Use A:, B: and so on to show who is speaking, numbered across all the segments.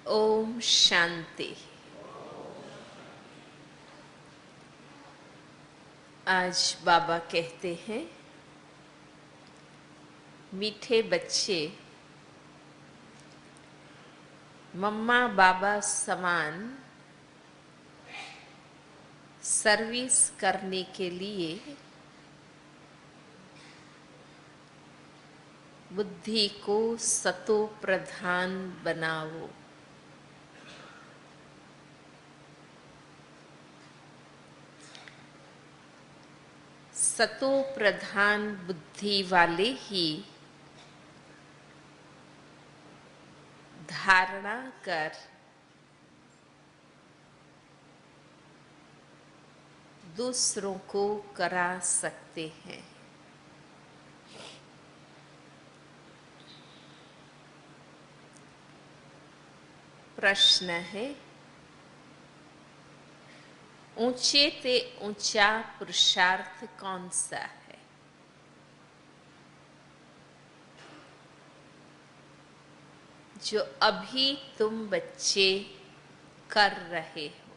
A: ओम शांति। आज बाबा कहते हैं, मीठे बच्चे मम्मा बाबा समान सर्विस करने के लिए बुद्धि को सतो प्रधान बनाओ। सतो प्रधान बुद्धि वाले ही धारणा कर दूसरों को करा सकते हैं। प्रश्न है, ऊंचे ते ऊंचा पुरुषार्थ कौन सा है? जो अभी तुम बच्चे कर रहे हो।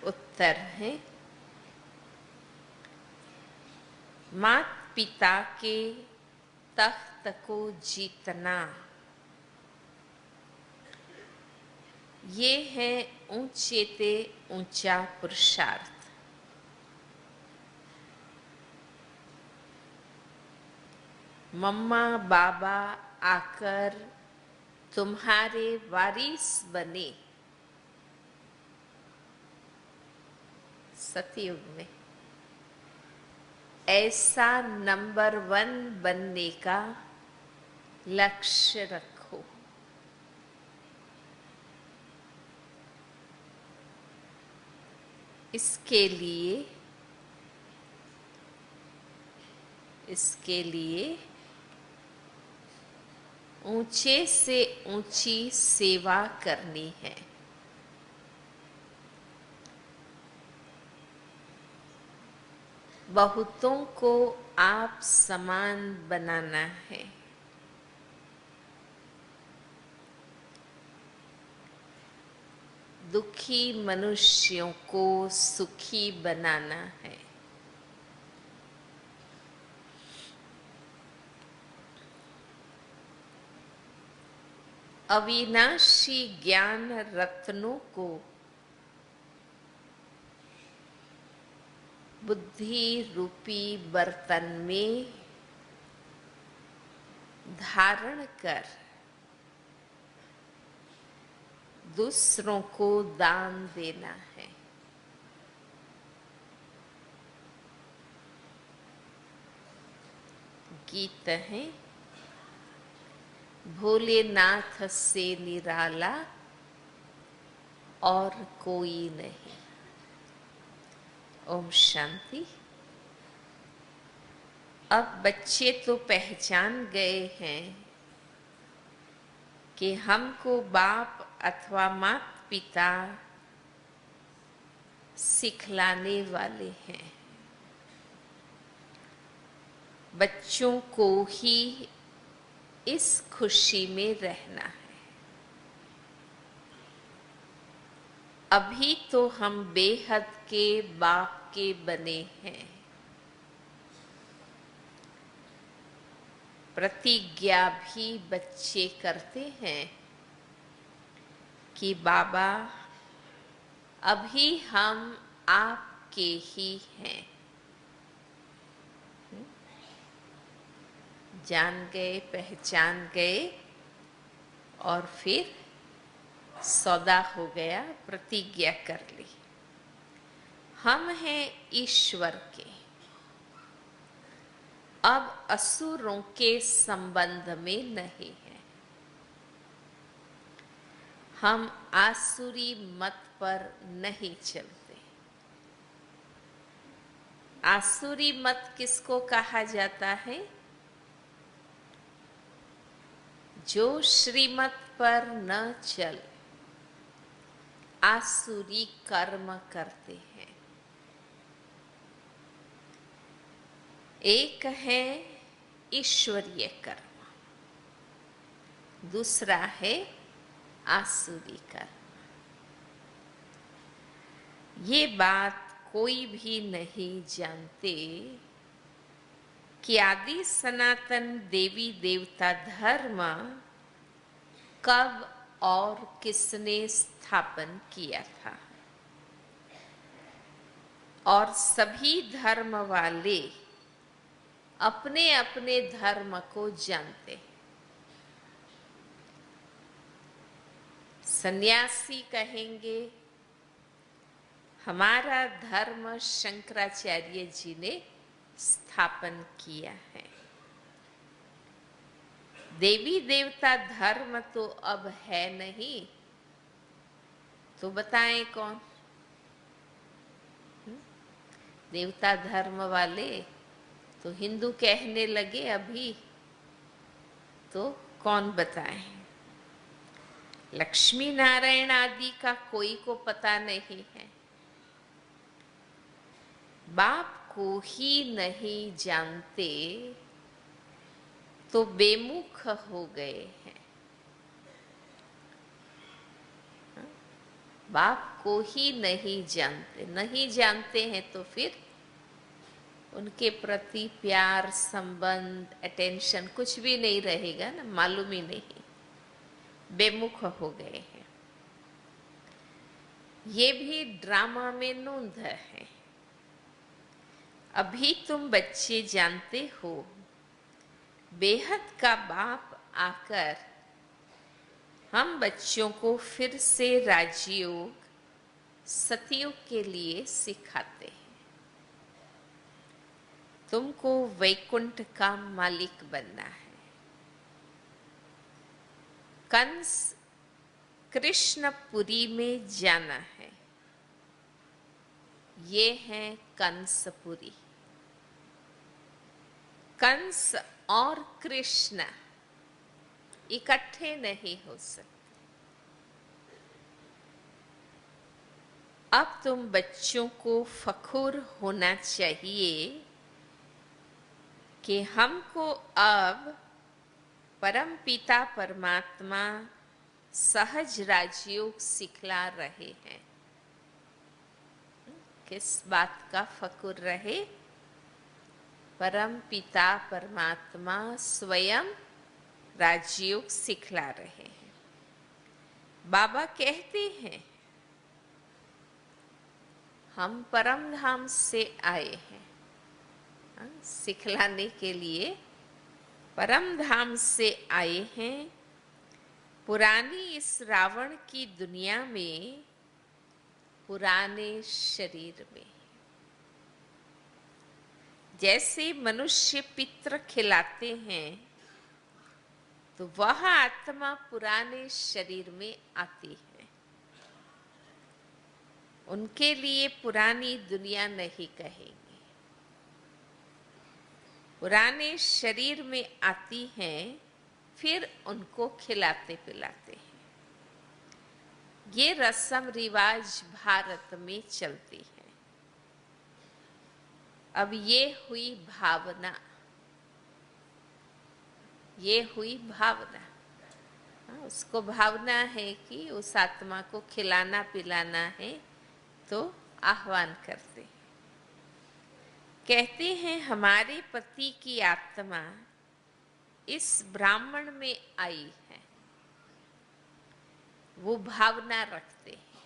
A: उत्तर है, माता पिता के तख्त को जीतना। ये है ऊंचे ते ऊंचा पुरुषार्थ। मम्मा बाबा आकर तुम्हारे वारिस बने। सतयुग में ऐसा नंबर 1 बनने का लक्ष्य रखो। इसके लिए ऊंचे से ऊंची सेवा करनी है। बहुतों को आप समान बनाना है। दुखी मनुष्यों को सुखी बनाना है। अविनाशी ज्ञान रत्नों को बुद्धि रूपी बर्तन में धारण कर दूसरों को दान देना है। गीत है, भोलेनाथ से निराला और कोई नहीं। ओम शांति। अब बच्चे तो पहचान गए हैं कि हमको बाप अथवा माता पिता सिखलाने वाले हैं। बच्चों को ही इस खुशी में रहना है। अभी तो हम बेहद के बाप के बने हैं। प्रतिज्ञा भी बच्चे करते हैं कि बाबा अभी हम आपके ही हैं। जान गए, पहचान गए और फिर सौदा हो गया, प्रतिज्ञा कर ली। हम हैं ईश्वर के, अब असुरों के संबंध में नहीं है। हम आसुरी मत पर नहीं चलते। आसुरी मत किसको कहा जाता है? जो श्रीमत पर न चल आसुरी कर्म करते हैं। एक है ईश्वरीय कर्म, दूसरा है आसुरी कर्म। ये बात कोई भी नहीं जानते कि आदि सनातन देवी देवता धर्म कब और किसने स्थापन किया था। और सभी धर्म वाले अपने अपने धर्म को जानते हैं। सन्यासी कहेंगे हमारा धर्म शंकराचार्य जी ने स्थापन किया है। देवी देवता धर्म तो अब है नहीं, तो बताएं कौन? देवता धर्म वाले तो हिंदू कहने लगे अभी, तो कौन बताए? लक्ष्मी नारायण आदि का कोई को पता नहीं है। बाप को ही नहीं जानते तो बेमुख हो गए हैं। बाप को ही नहीं जानते हैं तो फिर उनके प्रति प्यार, संबंध, अटेंशन कुछ भी नहीं रहेगा ना, मालूम ही नहीं, बेमुख हो गए हैं। ये भी ड्रामा में नोंद है। अभी तुम बच्चे जानते हो, बेहद का बाप आकर हम बच्चों को फिर से राजयोग, सतयुग के लिए सिखाते हैं। तुमको वैकुंठ का मालिक बनना है। कंस कृष्णपुरी में जाना है। ये है कंसपुरी। कंस और कृष्ण इकट्ठे नहीं हो सकते। अब तुम बच्चों को फखुर होना चाहिए कि हमको अब परम पिता परमात्मा सहज राजयोग सिखला रहे हैं। किस बात का फकुर रहे? परम पिता परमात्मा स्वयं राजयोग सिखला रहे हैं। बाबा कहते हैं हम परम धाम से आए हैं, सिखलाने के लिए परम धाम से आए हैं। पुरानी इस रावण की दुनिया में, पुराने शरीर में, जैसे मनुष्य पित्र खिलाते हैं तो वह आत्मा पुराने शरीर में आती है। उनके लिए पुरानी दुनिया नहीं कहेंगे, पुराने शरीर में आती हैं, फिर उनको खिलाते पिलाते हैं। ये रस्म रिवाज भारत में चलती है। अब ये हुई भावना, ये हुई भावना। उसको भावना है कि उस आत्मा को खिलाना पिलाना है, तो आह्वान करते हैं। कहते हैं हमारे पति की आत्मा इस ब्राह्मण में आई है। वो भावना रखते हैं,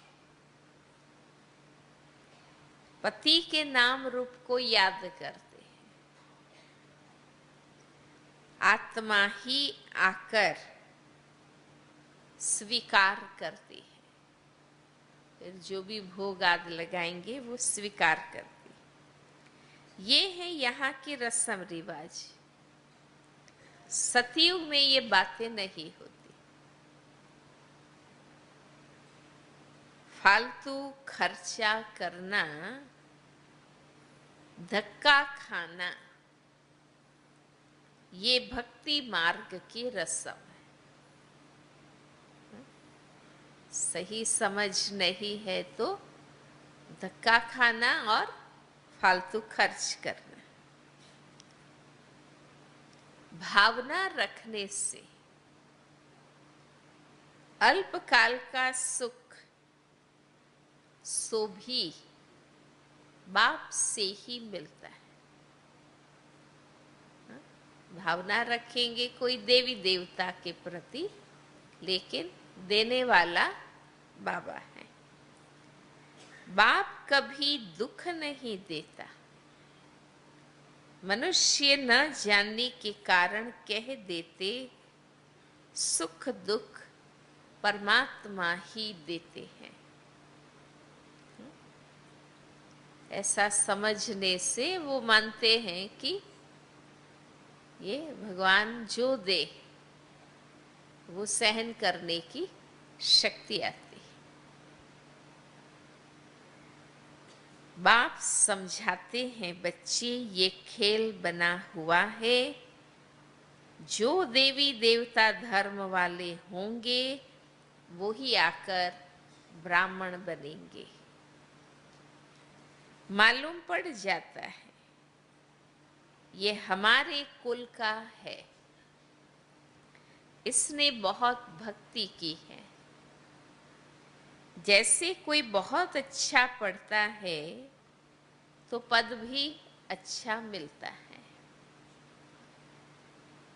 A: पति के नाम रूप को याद करते हैं। आत्मा ही आकर स्वीकार करती है, फिर जो भी भोग आदि लगाएंगे वो स्वीकार करती है। ये है यहाँ की रस्म रिवाज। सतयुग में ये बातें नहीं होती। फालतू खर्चा करना, धक्का खाना, ये भक्ति मार्ग की रस्म है। सही समझ नहीं है तो धक्का खाना और फालतू खर्च करना। भावना रखने से अल्पकाल का सुख सो भी बाप से ही मिलता है। भावना रखेंगे कोई देवी देवता के प्रति, लेकिन देने वाला बाबा है। बाप कभी दुख नहीं देता। मनुष्य न जानने के कारण कह देते सुख दुख परमात्मा ही देते हैं। ऐसा समझने से वो मानते हैं कि ये भगवान जो दे वो सहन करने की शक्ति आती है। बाप समझाते हैं बच्चे ये खेल बना हुआ है, जो देवी देवता धर्म वाले होंगे वो ही आकर ब्राह्मण बनेंगे। मालूम पड़ जाता है ये हमारे कुल का है, इसने बहुत भक्ति की है। जैसे कोई बहुत अच्छा पढ़ता है तो पद भी अच्छा मिलता है,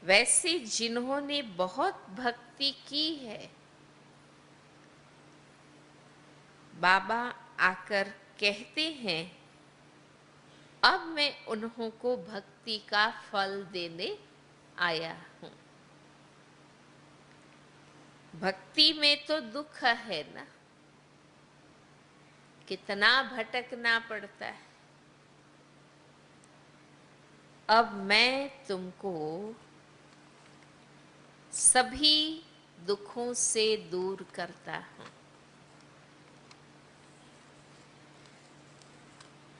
A: वैसे जिन्होंने बहुत भक्ति की है बाबा आकर कहते हैं अब मैं उन्हों को भक्ति का फल देने आया हूं। भक्ति में तो दुख है ना, कितना भटकना पड़ता है। अब मैं तुमको सभी दुखों से दूर करता हूं।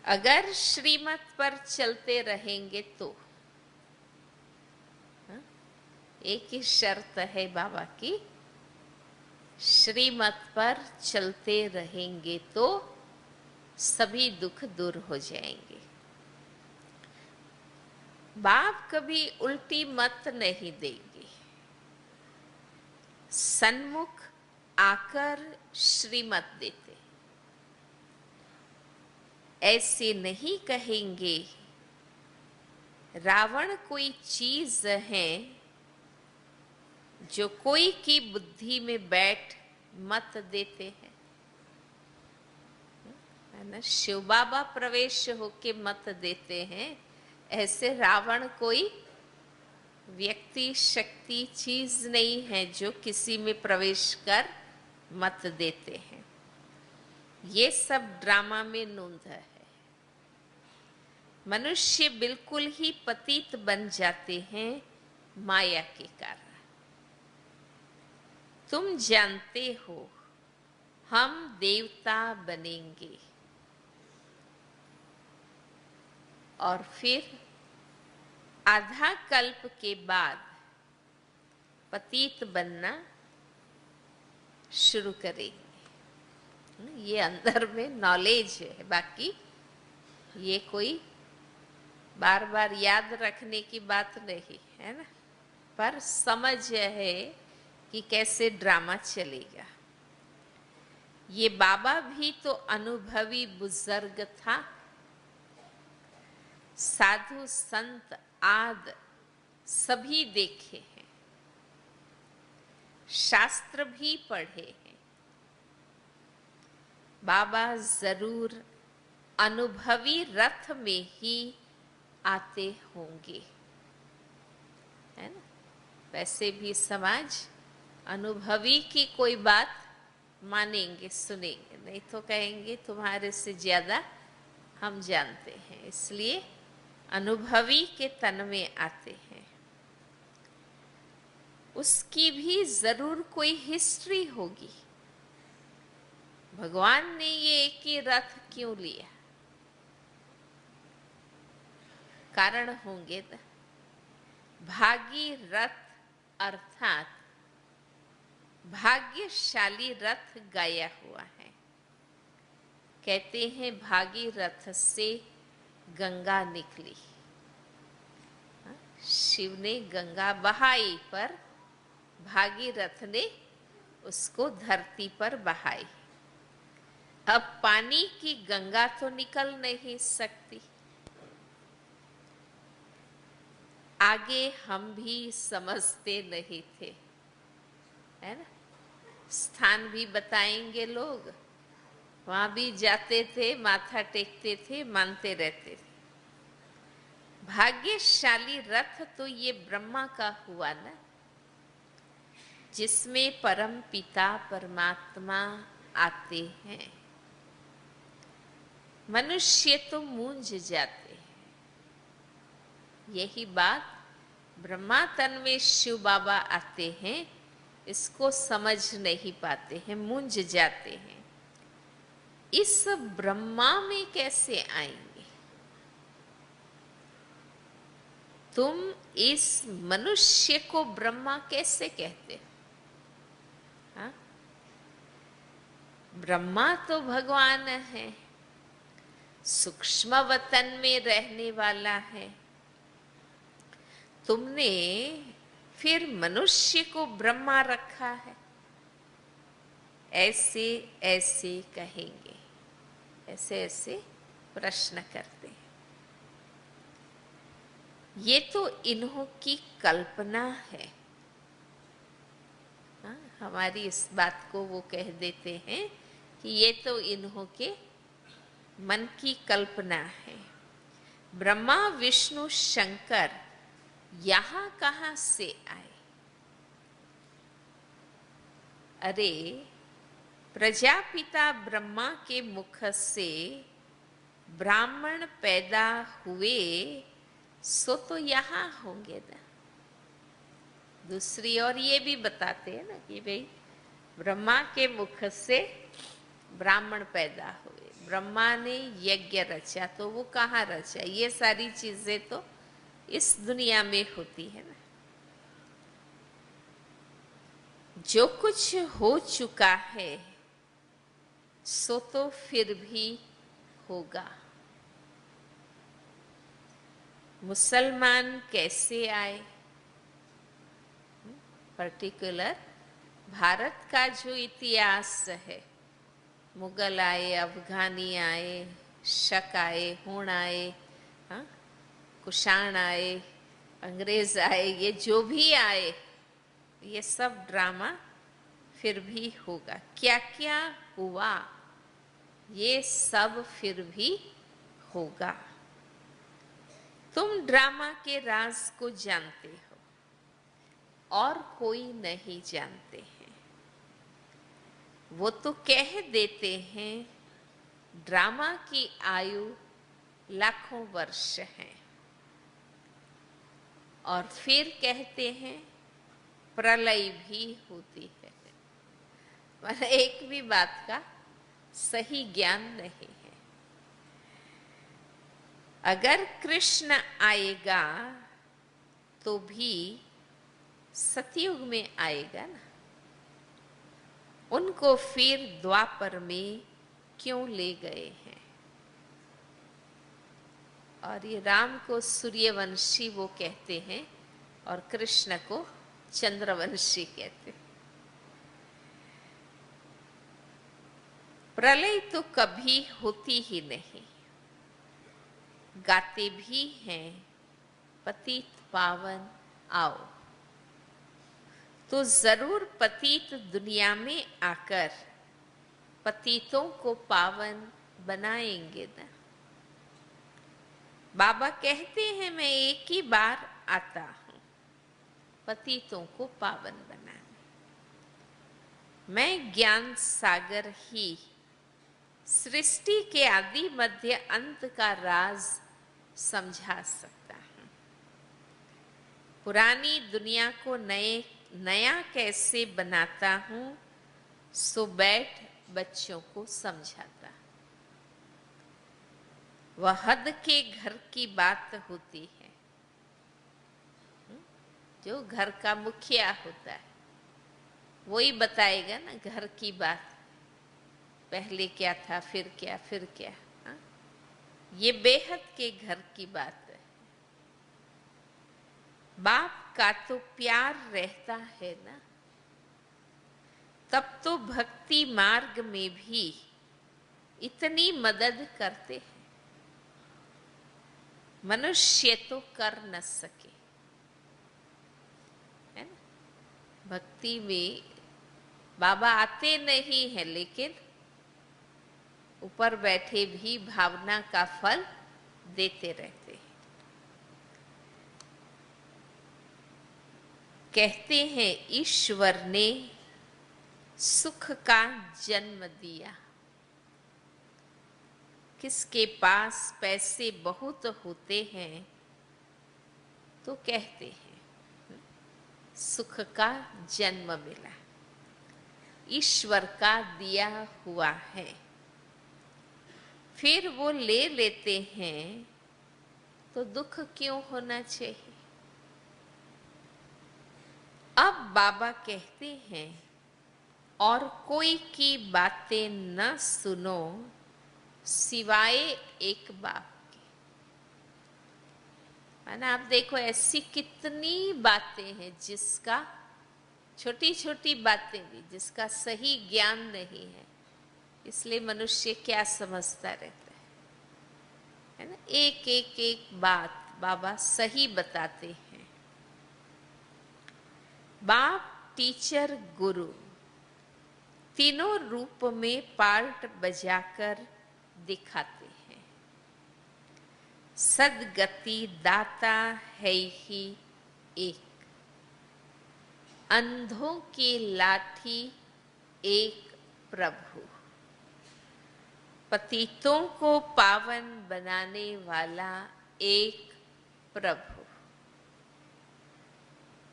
A: अगर श्रीमत पर चलते रहेंगे तो, एक ही शर्त है बाबा की, श्रीमत पर चलते रहेंगे तो सभी दुख दूर हो जाएंगे। बाप कभी उल्टी मत नहीं देंगे, सन्मुख आकर श्रीमत देते। ऐसे नहीं कहेंगे रावण कोई चीज है जो कोई की बुद्धि में बैठ मत देते हैं, है ना। शिव बाबा प्रवेश होके मत देते हैं, ऐसे रावण कोई व्यक्ति शक्ति चीज नहीं है जो किसी में प्रवेश कर मत देते हैं। ये सब ड्रामा में नूंद है। मनुष्य बिल्कुल ही पतित बन जाते हैं माया के कारण। तुम जानते हो हम देवता बनेंगे और फिर आधा कल्प के बाद पतित बनना शुरू करेंगे। ये अंदर में नॉलेज है, बाकी ये कोई बार बार याद रखने की बात नहीं है ना, पर समझ है कि कैसे ड्रामा चलेगा। ये बाबा भी तो अनुभवी बुजुर्ग था, साधु संत आदि सभी देखे हैं, शास्त्र भी पढ़े हैं। बाबा जरूर अनुभवी रथ में ही आते होंगे, है ना। वैसे भी समाज अनुभवी की कोई बात मानेंगे सुनेंगे, नहीं तो कहेंगे तुम्हारे से ज्यादा हम जानते हैं, इसलिए अनुभवी के तन में आते हैं। उसकी भी जरूर कोई हिस्ट्री होगी। भगवान ने ये एक ही रथ क्यों लिया, कारण होंगे ना। भागीरथ अर्थात भाग्यशाली रथ गाया हुआ है। कहते हैं भागीरथ से गंगा निकली। शिव ने गंगा बहाई, पर भागीरथ ने उसको धरती पर बहाई। अब पानी की गंगा तो निकल नहीं सकती। आगे हम भी समझते नहीं थे, है ना। स्थान भी बताएंगे लोग, वहां भी जाते थे, माथा टेकते थे, मानते रहते थे। भाग्यशाली रथ तो ये ब्रह्मा का हुआ ना, जिसमें परम पिता परमात्मा आते हैं। मनुष्य तो मूंझ जाते हैं। यही बात ब्रह्मा तन में शिव बाबा आते हैं, इसको समझ नहीं पाते हैं, मूंझ जाते हैं। इस ब्रह्मा में कैसे आएंगे? तुम इस मनुष्य को ब्रह्मा कैसे कहते हो? हाँ? ब्रह्मा तो भगवान है, सूक्ष्म वतन में रहने वाला है। तुमने फिर मनुष्य को ब्रह्मा रखा है, ऐसे ऐसे कहेंगे, ऐसे ऐसे प्रश्न करते हैं। ये तो इन्हों की कल्पना है। हाँ, हमारी इस बात को वो कह देते हैं कि ये तो इन्हों के मन की कल्पना है। ब्रह्मा विष्णु शंकर यहां कहां से आए? अरे, प्रजापिता ब्रह्मा के मुख से ब्राह्मण पैदा हुए, सो तो यहां होंगे ना। दूसरी ओर ये भी बताते हैं ना कि भाई ब्रह्मा के मुख से ब्राह्मण पैदा हुए, ब्रह्मा ने यज्ञ रचा, तो वो कहाँ रचा? ये सारी चीजें तो इस दुनिया में होती है ना। जो कुछ हो चुका है सो तो फिर भी होगा। मुसलमान कैसे आए? पर्टिकुलर भारत का जो इतिहास है, मुगल आए, अफगानी आए, शक आए, हूण आए, हाँ, कुषाण आए, अंग्रेज आए, ये जो भी आए, ये सब ड्रामा फिर भी होगा। क्या क्या हुआ ये सब फिर भी होगा। तुम ड्रामा के राज को जानते हो और कोई नहीं जानते हैं। वो तो कह देते हैं ड्रामा की आयु लाखों वर्ष है, और फिर कहते हैं प्रलय भी होती है। मतलब एक भी बात का सही ज्ञान नहीं है। अगर कृष्ण आएगा तो भी सतयुग में आएगा ना। उनको फिर द्वापर में क्यों ले गए हैं? और ये राम को सूर्यवंशी वो कहते हैं और कृष्ण को चंद्रवंशी कहते हैं। प्रलय तो कभी होती ही नहीं। गाते भी हैं पतित पावन आओ, तो जरूर पतित दुनिया में आकर पतितों को पावन बनाएंगे ना। बाबा कहते हैं मैं एक ही बार आता हूं पतितों को पावन बनाने। मैं ज्ञान सागर ही सृष्टि के आदि मध्य अंत का राज समझा सकता हूं। पुरानी दुनिया को नया कैसे बनाता हूं, सो बैठ बच्चों को समझाता। वह हद के घर की बात होती है। जो घर का मुखिया होता है वही बताएगा ना घर की बात, पहले क्या था, फिर क्या, फिर क्या। हा? ये बेहद के घर की बात है। बाप का तो प्यार रहता है ना, तब तो भक्ति मार्ग में भी इतनी मदद करते हैं। मनुष्य तो कर न सके, है ना। भक्ति में बाबा आते नहीं है, लेकिन ऊपर बैठे भी भावना का फल देते रहते हैं। कहते हैं ईश्वर ने सुख का जन्म दिया। किसके पास पैसे बहुत होते हैं तो कहते हैं सुख का जन्म मिला, ईश्वर का दिया हुआ है। फिर वो ले लेते हैं तो दुख क्यों होना चाहिए। अब बाबा कहते हैं और कोई की बातें न सुनो सिवाय एक बाप के। माना आप देखो ऐसी कितनी बातें हैं जिसका, छोटी छोटी बातें भी जिसका सही ज्ञान नहीं है, इसलिए मनुष्य क्या समझता रहता है ना। एक एक एक बात बाबा सही बताते हैं। बाप, टीचर, गुरु तीनों रूप में पार्ट बजाकर दिखाते हैं। सदगति दाता है ही एक, अंधों की लाठी एक प्रभु, पतितों को पावन बनाने वाला एक प्रभु।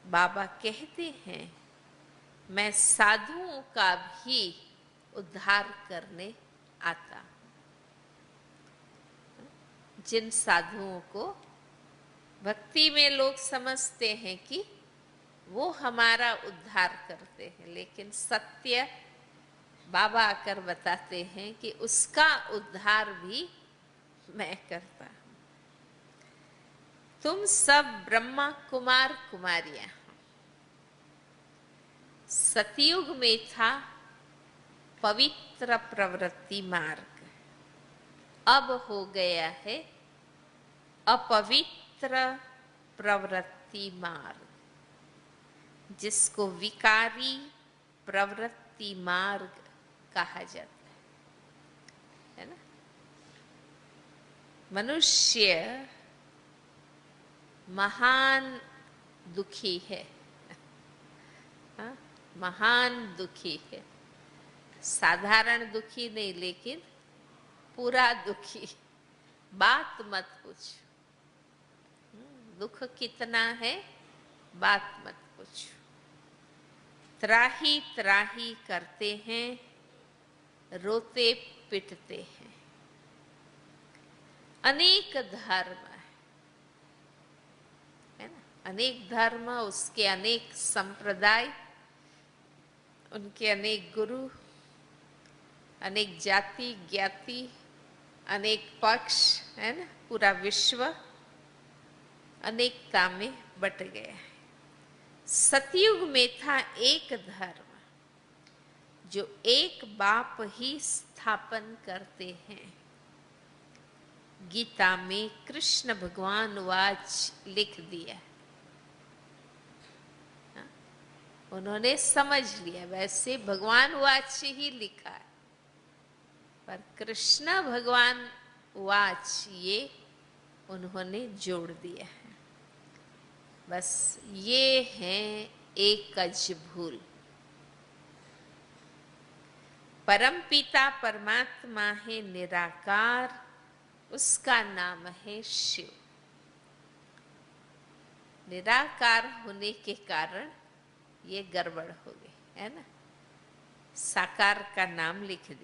A: बाबा कहते हैं मैं साधुओं का भी उद्धार करने आता हूं। जिन साधुओं को भक्ति में लोग समझते हैं कि वो हमारा उद्धार करते हैं, लेकिन सत्य बाबा आकर बताते हैं कि उसका उद्धार भी मैं करता हूं। तुम सब ब्रह्मा कुमार कुमारियां हो। सतयुग में था पवित्र प्रवृत्ति मार्ग, अब हो गया है अपवित्र प्रवृत्ति मार्ग, जिसको विकारी प्रवृत्ति मार्ग कहा जाता है ना। मनुष्य महान दुखी है, हाँ? महान दुखी है, साधारण दुखी नहीं, लेकिन पूरा दुखी। बात मत पूछो, दुख कितना है बात मत पूछो। त्राही त्राही करते हैं, रोते पिटते हैं। अनेक धर्म है ना, अनेक धर्म, उसके अनेक संप्रदाय, उनके अनेक गुरु, अनेक जाति ज्ञाति, अनेक पक्ष, है ना। पूरा विश्व अनेकता में बट गया है। सतयुग में था एक धर्म जो एक बाप ही स्थापन करते हैं। गीता में कृष्ण भगवान वाच लिख दिया, उन्होंने समझ लिया, वैसे भगवान वाच ही लिखा है, पर कृष्ण भगवान वाच ये उन्होंने जोड़ दिया है। बस ये है एकज भूल। परमपिता परमात्मा है निराकार, उसका नाम है शिव। निराकार होने के कारण ये गड़बड़ हो गई, है ना। साकार का नाम लिख दिया।